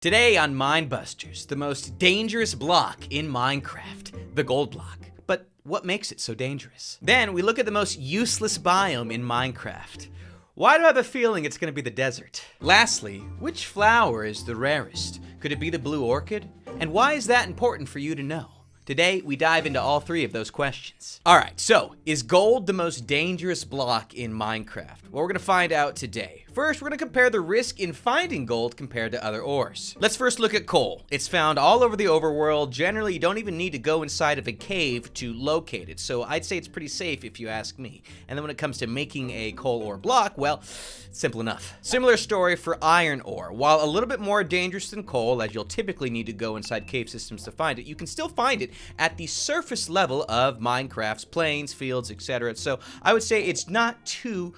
Today on Minebusters, the most dangerous block in Minecraft, the gold block. But what makes it so dangerous? Then we look at the most useless biome in Minecraft. Why do I have a feeling it's going to be the desert? Lastly, which flower is the rarest? Could it be the blue orchid? And why is that important for you to know? Today, we dive into all three of those questions. Alright, so, is gold the most dangerous block in Minecraft? Well, we're gonna find out today. First, we're gonna compare the risk in finding gold compared to other ores. Let's first look at coal. It's found all over the overworld. Generally, you don't even need to go inside of a cave to locate it, so I'd say it's pretty safe if you ask me. And then when it comes to making a coal ore block, well, simple enough. Similar story for iron ore. While a little bit more dangerous than coal, as you'll typically need to go inside cave systems to find it, you can still find it at the surface level of Minecraft's plains, fields, etc. So I would say it's not too,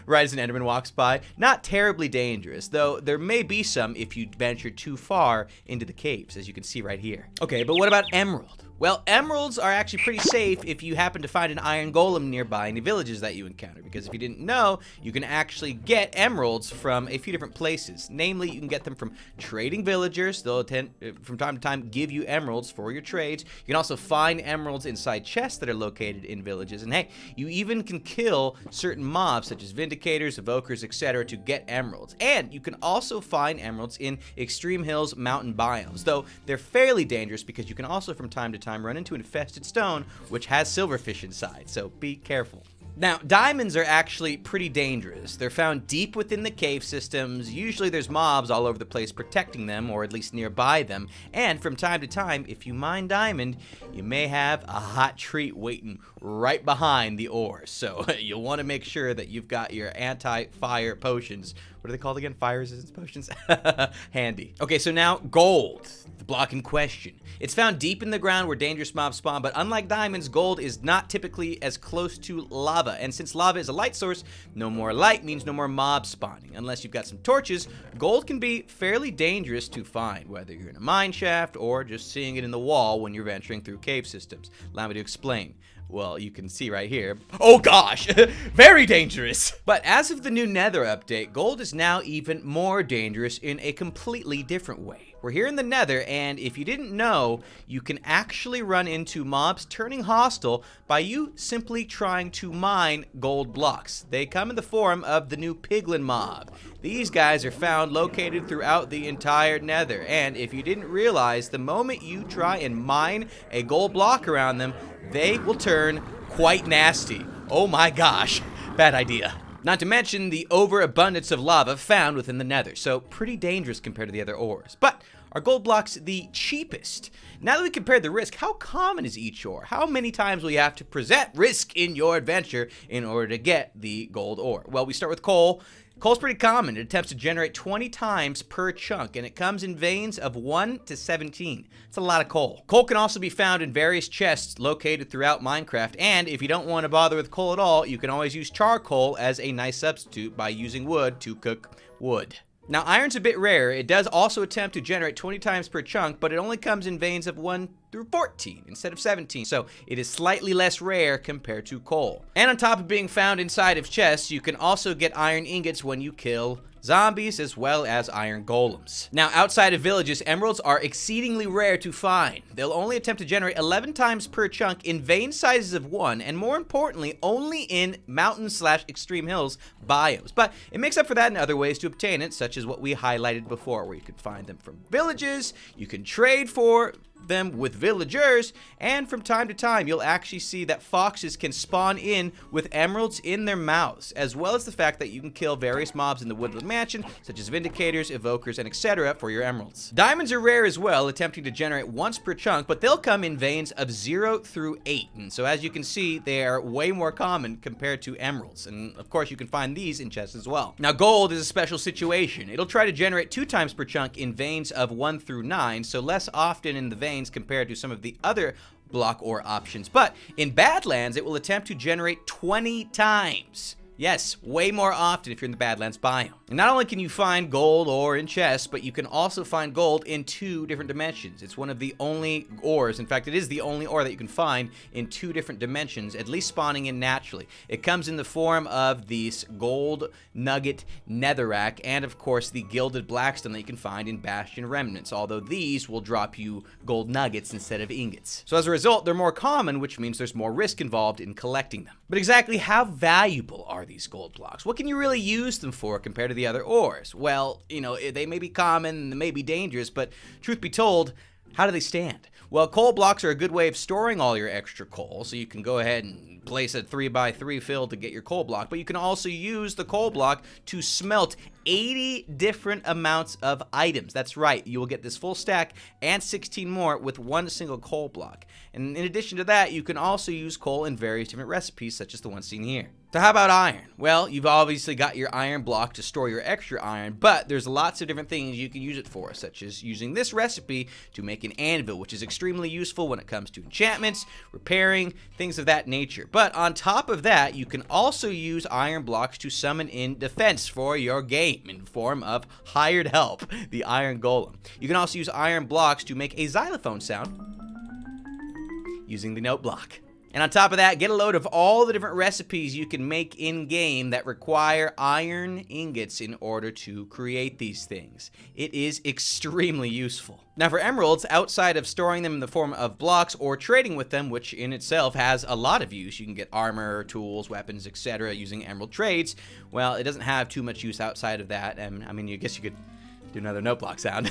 right as an Enderman walks by, not terribly dangerous, though there may be some if you venture too far into the caves, as you can see right here. Okay, but what about emerald? Well, emeralds are actually pretty safe if you happen to find an iron golem nearby in the villages that you encounter, because if you didn't know, you can actually get emeralds from a few different places. Namely, you can get them from trading villagers. They'll from time to time give you emeralds for your trades. You can also find emeralds inside chests that are located in villages. And hey, you even can kill certain mobs such as vindicators, evokers, etc. to get emeralds. And you can also find emeralds in extreme hills mountain biomes, though they're fairly dangerous because you can also from time to time run into an infested stone which has silverfish inside, so be careful. Now, diamonds are actually pretty dangerous. They're found deep within the cave systems. Usually there's mobs all over the place protecting them, or at least nearby them. And from time to time, if you mine diamond, you may have a hot treat waiting right behind the ore. So you'll want to make sure that you've got your anti-fire potions. What are they called again? Fire resistance potions? Handy. Okay, so now gold, the block in question. It's found deep in the ground where dangerous mobs spawn, but unlike diamonds, gold is not typically as close to lava. And since lava is a light source, no more light means no more mob spawning. Unless you've got some torches, gold can be fairly dangerous to find, whether you're in a mine shaft or just seeing it in the wall when you're venturing through cave systems. Allow me to explain. Well, you can see right here. Oh gosh, very dangerous. But as of the new Nether update, gold is now even more dangerous in a completely different way. We're here in the Nether, and if you didn't know, you can actually run into mobs turning hostile by you simply trying to mine gold blocks. They come in the form of the new piglin mob. These guys are found located throughout the entire Nether, and if you didn't realize, the moment you try and mine a gold block around them, they will turn quite nasty. Oh my gosh, bad idea. Not to mention the overabundance of lava found within the Nether, so pretty dangerous compared to the other ores. But are gold blocks the cheapest? Now that we compared the risk, how common is each ore? How many times will you have to present risk in your adventure in order to get the gold ore? Well, we start with coal. Coal's pretty common. It attempts to generate 20 times per chunk, and it comes in veins of 1 to 17. It's a lot of coal. Coal can also be found in various chests located throughout Minecraft, and if you don't want to bother with coal at all, you can always use charcoal as a nice substitute by using wood to cook wood. Now, iron's a bit rare. It does also attempt to generate 20 times per chunk, but it only comes in veins of 1 through 14 instead of 17, so it is slightly less rare compared to coal. And on top of being found inside of chests, you can also get iron ingots when you kill zombies as well as iron golems. Now, outside of villages, emeralds are exceedingly rare to find. They'll only attempt to generate 11 times per chunk in vein sizes of 1, and more importantly, only in mountain/extreme hills biomes. But it makes up for that in other ways to obtain it, such as what we highlighted before, where you can find them from villages, you can trade for them with villagers, and from time to time you'll actually see that foxes can spawn in with emeralds in their mouths, as well as the fact that you can kill various mobs in the woodland mansion such as vindicators, evokers, and etc. for your emeralds. Diamonds are rare as well, attempting to generate once per chunk, but they'll come in veins of 0 through 8, and so as you can see, they are way more common compared to emeralds, and of course you can find these in chests as well. Now, gold is a special situation. It'll try to generate 2 times per chunk in veins of 1 through 9, so less often in the veins compared to some of the other block ore options, but in Badlands it will attempt to generate 20 times Yes, way more often if you're in the Badlands biome. And not only can you find gold ore in chests, but you can also find gold in 2 different dimensions. It's one of the only ores, in fact, it is the only ore that you can find in 2 different dimensions, at least spawning in naturally. It comes in the form of these gold nugget netherrack, and of course the gilded blackstone that you can find in Bastion Remnants, although these will drop you gold nuggets instead of ingots. So as a result, they're more common, which means there's more risk involved in collecting them. But exactly how valuable are these gold blocks? What can you really use them for compared to the other ores? Well, you know, they may be common, they may be dangerous, but truth be told, how do they stand? Well, coal blocks are a good way of storing all your extra coal, so you can go ahead and place a 3x3 fill to get your coal block, but you can also use the coal block to smelt 80 different amounts of items. That's right, you will get this full stack and 16 more with one single coal block. And in addition to that, you can also use coal in various different recipes, such as the one seen here. So how about iron? Well, you've obviously got your iron block to store your extra iron, but there's lots of different things you can use it for, such as using this recipe to make an anvil, which is extremely useful when it comes to enchantments, repairing, things of that nature. But on top of that, you can also use iron blocks to summon in defense for your game in form of hired help, the iron golem. You can also use iron blocks to make a xylophone sound using the note block. And on top of that, get a load of all the different recipes you can make in-game that require iron ingots in order to create these things. It is extremely useful. Now for emeralds, outside of storing them in the form of blocks or trading with them, which in itself has a lot of use, you can get armor, tools, weapons, etc. using emerald trades, well, it doesn't have too much use outside of that, and I mean, I guess you could do another note block sound.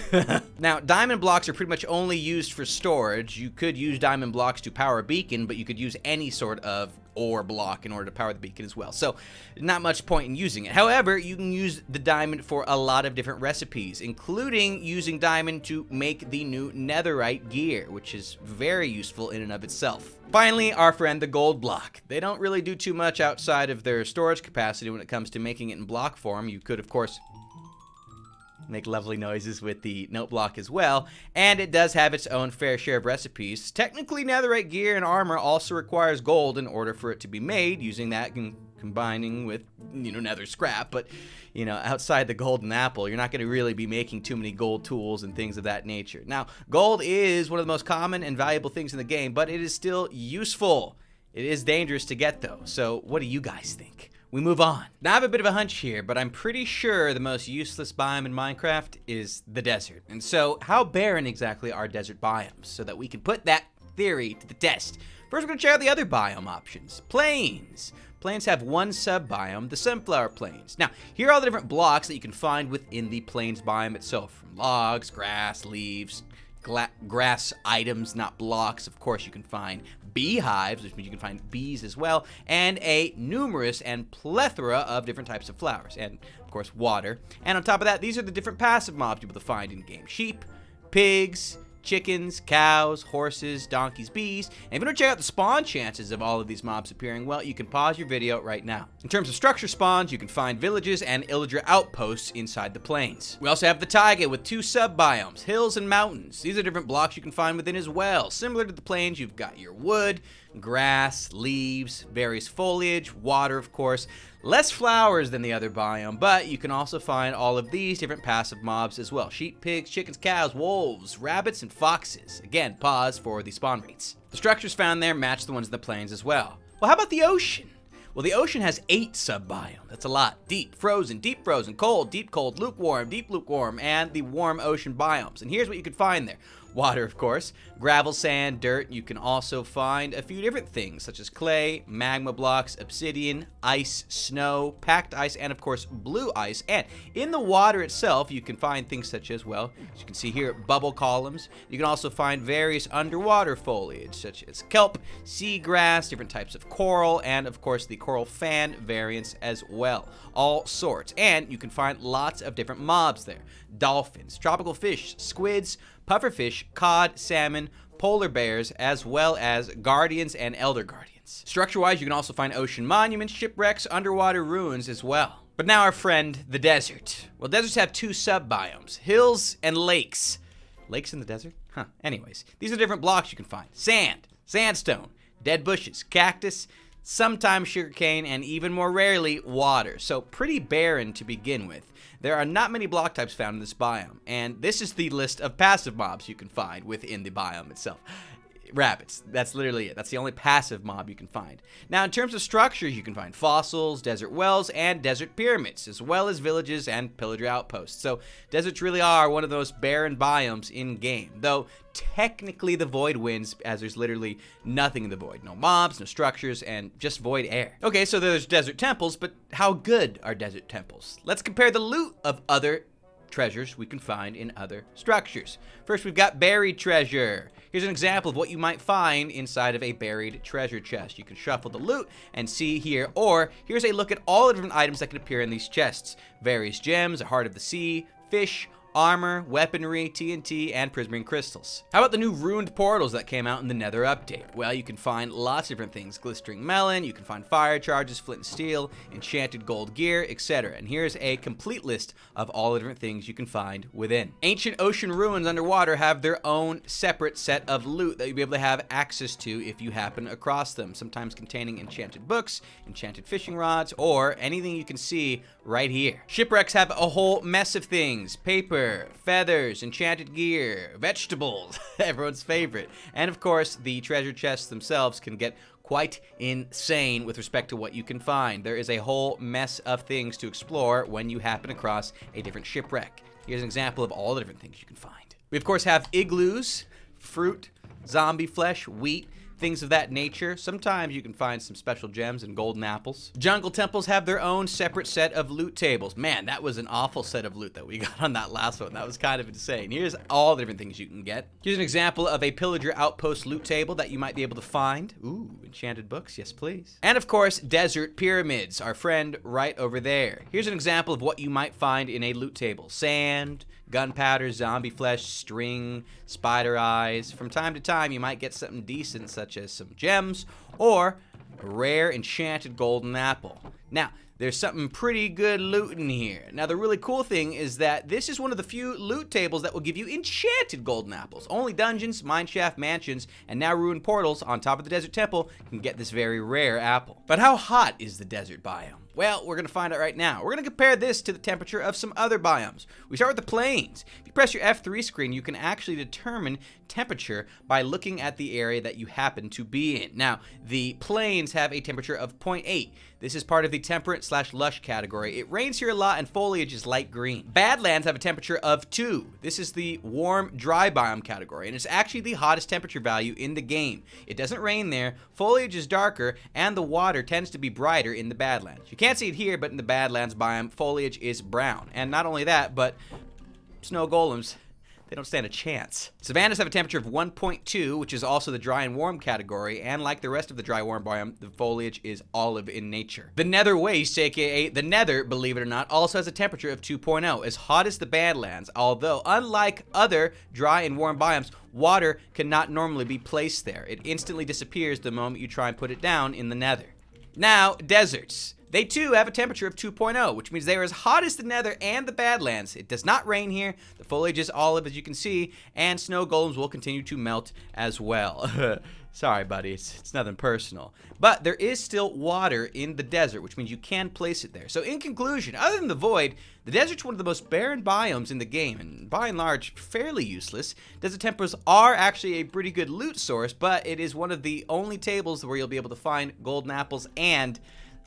Now, diamond blocks are pretty much only used for storage. You could use diamond blocks to power a beacon, but you could use any sort of ore block in order to power the beacon as well. So, not much point in using it. However, you can use the diamond for a lot of different recipes, including using diamond to make the new netherite gear, which is very useful in and of itself. Finally, our friend the gold block. They don't really do too much outside of their storage capacity when it comes to making it in block form. You could, of course, make lovely noises with the note block as well, and it does have its own fair share of recipes. Technically, netherite gear and armor also requires gold in order for it to be made, using that and combining with, you know, nether scrap, but, you know, outside the golden apple, you're not going to really be making too many gold tools and things of that nature. Now, gold is one of the most common and valuable things in the game, but it is still useful. It is dangerous to get, though, so what do you guys think? We move on. Now I have a bit of a hunch here, but I'm pretty sure the most useless biome in Minecraft is the desert. And so how barren exactly are desert biomes so that we can put that theory to the test? First, we're gonna check out the other biome options. Plains. Plains have one sub-biome, the sunflower plains. Now, here are all the different blocks that you can find within the plains biome itself, from logs, grass, leaves, grass items, not blocks. Of course, you can find beehives, which means you can find bees as well, and a numerous and plethora of different types of flowers, and of course water. And on top of that, these are the different passive mobs you'll be able to find in game: sheep, pigs, chickens, cows, horses, donkeys, bees. And if you want to check out the spawn chances of all of these mobs appearing, well, you can pause your video right now. In terms of structure spawns, you can find villages and illager outposts inside the plains. We also have the taiga with 2 sub-biomes, hills and mountains. These are different blocks you can find within as well. Similar to the plains, you've got your wood, grass, leaves, various foliage, water, of course. Less flowers than the other biome, but you can also find all of these different passive mobs as well: sheep, pigs, chickens, cows, wolves, rabbits, and foxes. Again, pause for the spawn rates. The structures found there match the ones in the plains as well. Well, how about the ocean? Well, the ocean has 8 sub-biomes. That's a lot. Deep, frozen, cold, deep cold, lukewarm, deep lukewarm, and the warm ocean biomes. And here's what you can find there. Water, of course, gravel, sand, dirt. You can also find a few different things, such as clay, magma blocks, obsidian, ice, snow, packed ice, and of course, blue ice. And in the water itself, you can find things such as, well, as you can see here, bubble columns. You can also find various underwater foliage, such as kelp, seagrass, different types of coral, and of course, the coral fan variants as well. All sorts. And you can find lots of different mobs there: dolphins, tropical fish, squids, pufferfish, cod, salmon, polar bears, as well as guardians and elder guardians. Structure-wise, you can also find ocean monuments, shipwrecks, underwater ruins as well. But now our friend, the desert. Well, deserts have 2 sub-biomes: hills and lakes. Lakes in the desert? Huh. Anyways, these are different blocks you can find: sand, sandstone, dead bushes, cactus, sometimes sugarcane, and even more rarely, water. So pretty barren to begin with. There are not many block types found in this biome, and this is the list of passive mobs you can find within the biome itself. Rabbits. That's literally it. That's the only passive mob you can find. Now, in terms of structures, you can find fossils, desert wells, and desert pyramids, as well as villages and pillager outposts. So, deserts really are one of the most barren biomes in-game. Though, technically the void wins, as there's literally nothing in the void. No mobs, no structures, and just void air. Okay, so there's desert temples, but how good are desert temples? Let's compare the loot of other treasures we can find in other structures. First, we've got buried treasure. Here's an example of what you might find inside of a buried treasure chest. You can shuffle the loot and see here, or here's a look at all the different items that can appear in these chests. Various gems, a heart of the sea, fish, armor, weaponry, TNT, and prismarine crystals. How about the new ruined portals that came out in the Nether update? Well, you can find lots of different things. Glistering melon, you can find fire charges, flint and steel, enchanted gold gear, etc. And here's a complete list of all the different things you can find within. Ancient ocean ruins underwater have their own separate set of loot that you'll be able to have access to if you happen across them, sometimes containing enchanted books, enchanted fishing rods, or anything you can see right here. Shipwrecks have a whole mess of things. Paper, feathers, enchanted gear, vegetables, everyone's favorite. And of course, the treasure chests themselves can get quite insane with respect to what you can find. There is a whole mess of things to explore when you happen across a different shipwreck. Here's an example of all the different things you can find. We of course have igloos, fruit, zombie flesh, wheat, things of that nature. Sometimes you can find some special gems and golden apples. Jungle temples have their own separate set of loot tables. Man, that was an awful set of loot that we got on that last one. That was kind of insane. Here's all the different things you can get. Here's an example of a pillager outpost loot table that you might be able to find. Ooh, enchanted books, yes please. And of course, desert pyramids, our friend right over there. Here's an example of what you might find in a loot table. Sand, gunpowder, zombie flesh, string, spider eyes. From time to time, you might get something decent, such as some gems or a rare enchanted golden apple. Now, there's something pretty good loot in here. Now, the really cool thing is that this is one of the few loot tables that will give you enchanted golden apples. Only dungeons, mineshaft mansions, and now ruined portals on top of the desert temple can get this very rare apple. But how hot is the desert biome? Well, we're going to find out right now. We're going to compare this to the temperature of some other biomes. We start with the plains. If you press your F3 screen, you can actually determine temperature by looking at the area that you happen to be in. Now, the plains have a temperature of 0.8. This is part of the temperate/lush category. It rains here a lot and foliage is light green. Badlands have a temperature of 2. This is the warm, dry biome category, and it's actually the hottest temperature value in the game. It doesn't rain there, foliage is darker, and the water tends to be brighter in the Badlands. You can't see it here, but in the Badlands biome, foliage is brown. And not only that, but snow golems, they don't stand a chance. Savannas have a temperature of 1.2, which is also the dry and warm category, and like the rest of the dry warm biome, the foliage is olive in nature. The Nether Waste, aka the Nether, believe it or not, also has a temperature of 2.0, as hot as the Badlands, although unlike other dry and warm biomes, water cannot normally be placed there. It instantly disappears the moment you try and put it down in the Nether. Now, deserts. They too have a temperature of 2.0, which means they are as hot as the Nether and the Badlands. It does not rain here, the foliage is olive as you can see, and snow golems will continue to melt as well. Sorry buddy, it's nothing personal. But there is still water in the desert, which means you can place it there. So in conclusion, other than the void, the desert's one of the most barren biomes in the game, and by and large, fairly useless. Desert temples are actually a pretty good loot source, but it is one of the only tables where you'll be able to find golden apples and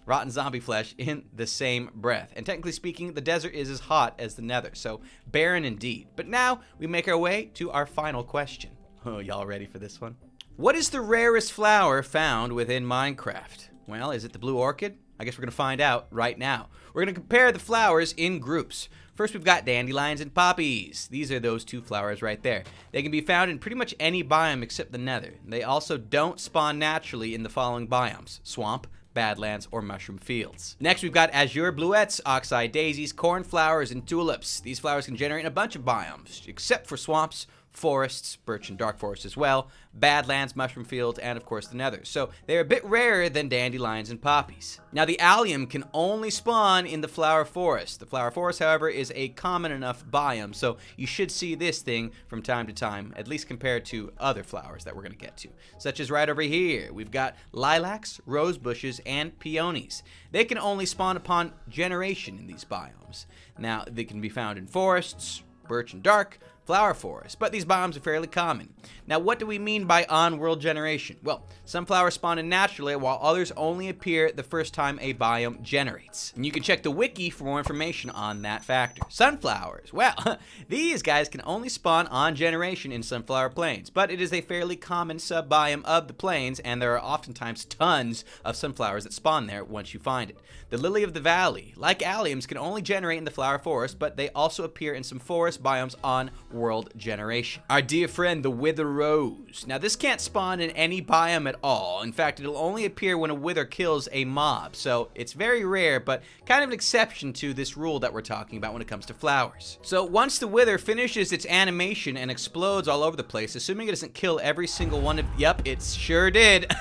rotten zombie flesh in the same breath. And technically speaking, the desert is as hot as the Nether, so barren indeed. But now we make our way to our final question. Oh, y'all ready for this one? What is the rarest flower found within Minecraft? Well, is it the blue orchid? I guess we're gonna find out right now. We're gonna compare the flowers in groups. First, we've got dandelions and poppies. These are those two flowers right there. They can be found in pretty much any biome except the Nether. They also don't spawn naturally in the following biomes: swamp, Badlands, or mushroom fields. Next, we've got azure bluets, oxeye daisies, cornflowers, and tulips. These flowers can generate in a bunch of biomes, except for swamps, forests, birch and dark forest as well, badlands, mushroom fields, and of course the nether. So they're a bit rarer than dandelions and poppies. Now the allium can only spawn in the flower forest. The flower forest, however, is a common enough biome, so you should see this thing from time to time, at least compared to other flowers that we're going to get to, such as right over here. We've got lilacs, rose bushes, and peonies. They can only spawn upon generation in these biomes. Now, they can be found in forests, birch and dark, flower forests, but these biomes are fairly common. Now, what do we mean by on-world generation? Well, some flowers spawn in naturally, while others only appear the first time a biome generates. And you can check the wiki for more information on that factor. Sunflowers, well, these guys can only spawn on generation in sunflower plains, but it is a fairly common sub-biome of the plains, and there are oftentimes tons of sunflowers that spawn there once you find it. The lily of the valley, like alliums, can only generate in the flower forest, but they also appear in some forest biomes on world generation. Our dear friend, the wither rose. Now, this can't spawn in any biome at all. In fact, it'll only appear when a wither kills a mob, so it's very rare, but kind of an exception to this rule that we're talking about when it comes to flowers. So once the wither finishes its animation and explodes all over the place, assuming it doesn't kill every single one of... Yep, it sure did.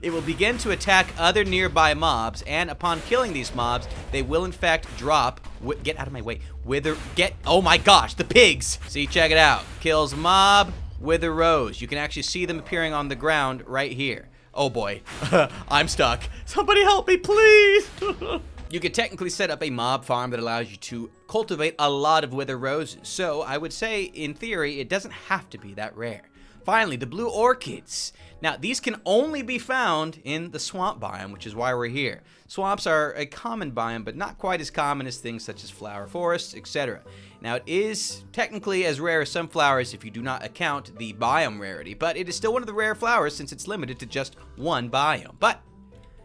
It will begin to attack other nearby mobs, and upon killing these mobs, they will in fact drop... Get out of my way. Wither... Oh my gosh, the pigs! See, check it out. Kills mob, wither rose. You can actually see them appearing on the ground right here. Oh boy. I'm stuck. Somebody help me, please! You could technically set up a mob farm that allows you to cultivate a lot of wither roses. So I would say, in theory, it doesn't have to be that rare. Finally, the blue orchids. Now, these can only be found in the swamp biome, which is why we're here. Swamps are a common biome, but not quite as common as things such as flower forests, etc. Now, it is technically as rare as some flowers if you do not account the biome rarity, but it is still one of the rare flowers since it's limited to just one biome. But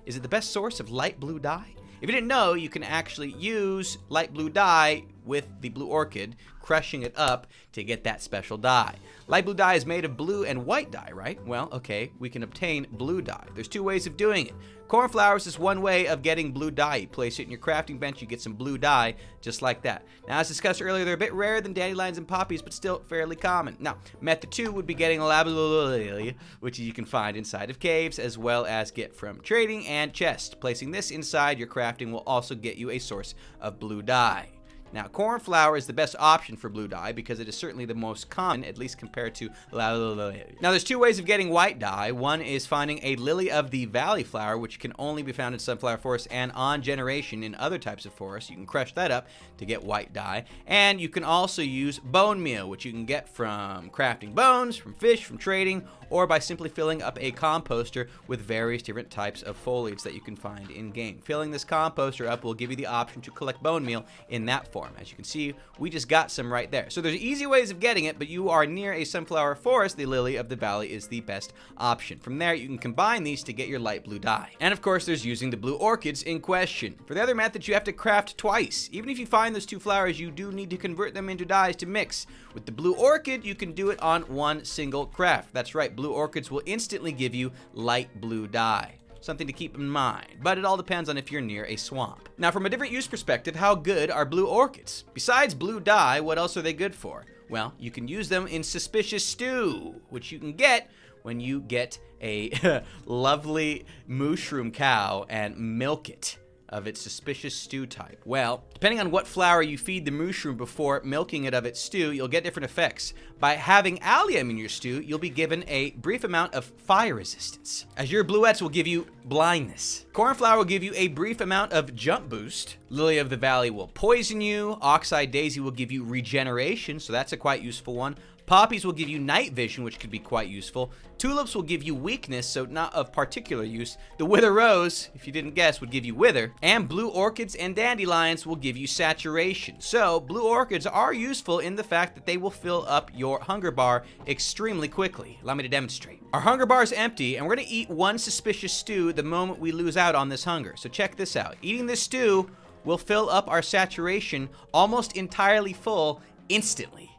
is it the best source of light blue dye? If you didn't know, you can actually use light blue dye with the blue orchid, crushing it up to get that special dye. Light blue dye is made of blue and white dye, right? Well, okay, we can obtain blue dye. There's two ways of doing it. Cornflowers is one way of getting blue dye. You place it in your crafting bench, you get some blue dye, just like that. Now, as discussed earlier, they're a bit rarer than dandelions and poppies, but still fairly common. Now, method 2 would be getting labellalia, which you can find inside of caves, as well as get from trading and chests. Placing this inside your crafting will also get you a source of blue dye. Now, cornflower is the best option for blue dye because it is certainly the most common, at least compared to labellalia. Now, there's two ways of getting white dye. One is finding a lily of the valley flower, which can only be found in sunflower forests and on generation in other types of forests. You can crush that up to get white dye. And you can also use bone meal, which you can get from crafting bones, from fish, from trading, or by simply filling up a composter with various different types of foliage that you can find in-game. Filling this composter up will give you the option to collect bone meal in that form. As you can see, we just got some right there. So there's easy ways of getting it, but you are near a sunflower forest, the lily of the valley is the best option. From there, you can combine these to get your light blue dye. And of course, there's using the blue orchids in question. For the other methods, you have to craft twice. Even if you find those two flowers, you do need to convert them into dyes to mix. With the blue orchid, you can do it on one single craft. That's right, blue orchids will instantly give you light blue dye. Something to keep in mind, but it all depends on if you're near a swamp. Now, from a different use perspective, how good are blue orchids? Besides blue dye, what else are they good for? Well, you can use them in suspicious stew, which you can get when you get a lovely mushroom cow and milk it of its suspicious stew type. Well, depending on what flower you feed the mushroom before milking it of its stew, you'll get different effects. By having allium in your stew, you'll be given a brief amount of fire resistance. Azure bluettes will give you blindness. Cornflower will give you a brief amount of jump boost. Lily of the valley will poison you. Oxeye daisy will give you regeneration, so that's a quite useful one. Poppies will give you night vision, which could be quite useful. Tulips will give you weakness, so not of particular use. The wither rose, if you didn't guess, would give you wither. And blue orchids and dandelions will give you saturation. So blue orchids are useful in the fact that they will fill up your hunger bar extremely quickly. Allow me to demonstrate. Our hunger bar is empty, and we're going to eat one suspicious stew the moment we lose out on this hunger. So check this out. Eating this stew will fill up our saturation almost entirely full instantly.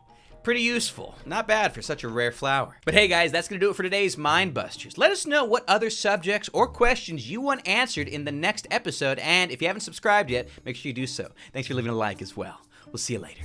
Pretty useful. Not bad for such a rare flower. But hey guys, that's gonna do it for today's Minebusters. Let us know what other subjects or questions you want answered in the next episode, and if you haven't subscribed yet, make sure you do so. Thanks for leaving a like as well. We'll see you later.